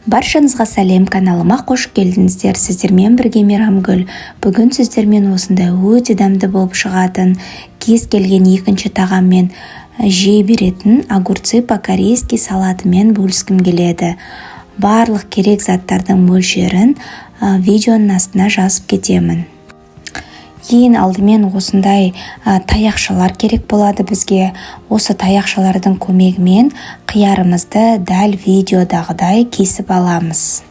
Баршаңызға сәлем, каналыма қош келдіңіздер. Сіздермен бірге Мейрамгүл. Бүгін сіздермен осындай өте дәмді болып шығатын, кез келген екінші тағаммен жей беретін огурцы по-корейски салатымен бөліскім келеді. Барлық керек заттардың мөлшерін видеоның астына жазып кетемін. Ең алдымен осындай таяқшалар керек болады бізге. Осы таяқшалардың көмегімен қиярымызды дәл видеодағыдай кесіп аламыз.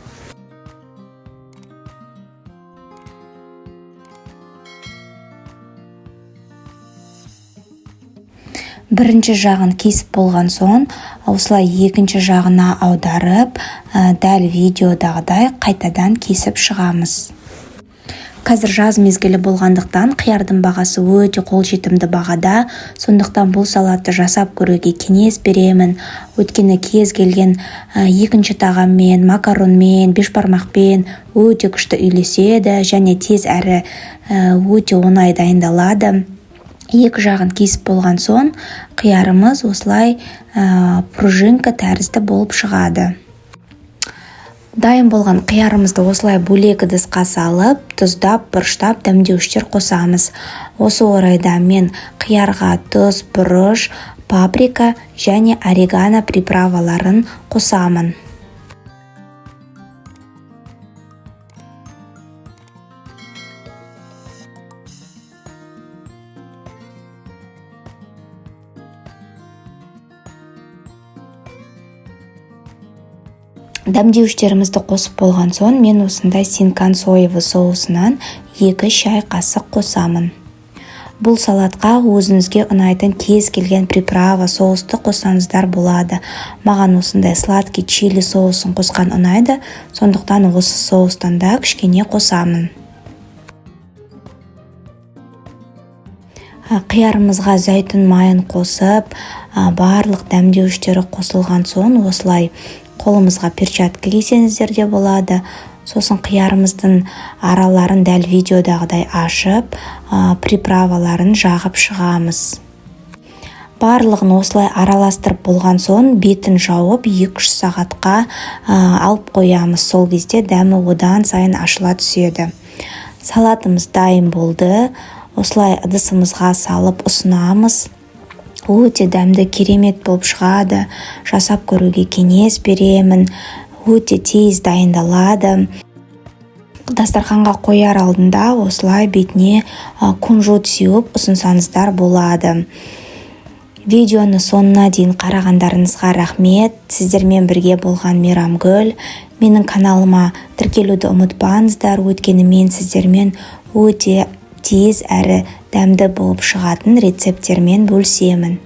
Бірінші жағын кесіп болған соң, осылай екінші жағына аударып, дәл видеодағыдай қайтадан кесіп шығамыз. Қазір жаз мезгілі болғандықтан қиярдың бағасы өте қолжетімді бағада, сондықтан бұл салатты жасап көруге кеңес беремін. Өйткені кез келген екінші тағаммен, макаронмен, бешбармақпен өте күшті үйлеседі және тез әрі өте оңай дайындалады. Екі жағын кесіп болған соң, қиярымыз осылай пружинка тәрізді болып шығады. Дайын болған қиярымызды осылай бөлек ыдысқа салып, тұздап, бұрыштап дәмдеуіштер қосамыз. Осы орайда мен қиярға тұз, бұрыш, паприка және орегано приправаларын қосамын. Дәмдеуіштерімізді қосып болған соң, мен осындай синкан соевый соусынан 2 шай қасық қосамын. Бұл салатқа өзіңізге ұнайтын кез келген приправа соусты қосаңыздар болады. Маған осындай сладкий чили соусын қосқан ұнайды, сондықтан осы соустан да кішкене қосамын. Қиярымызға зәйтүн майын қосып, барлық дәмдеуіштері қосылған соң, осылай қолымызға перчатка кисеңіздер де болады. Сосын қиярымыздың араларын дәл видеодағыдай ашып, приправаларын жағып шығамыз. Барлығын осылай араластырып болған соң, бетін жауып 2-3 сағатқа алып қоямыз. Сол кезде дәмі одан сайын ашыла түседі. Салатымыз дайын болды. Осылай ыдысымызға салып ұсынамыз. Өте дәмді керемет болып шығады. Жасап көруге кеңес беремін. Өте тез дайындалады. Дастарханға қояр алдында осылай бетіне кунжут сеуіп ұсынсаңыздар болады. Видеоны соңына дейін қарағандарыңызға рахмет. Сіздермен бірге болған Мейрамгүл. Менің каналыма тіркелуді ұмытпаңыздар. Өйткені мен сіздермен өте тез әрі дәмді болып шығатын рецепттермен бөлісемін.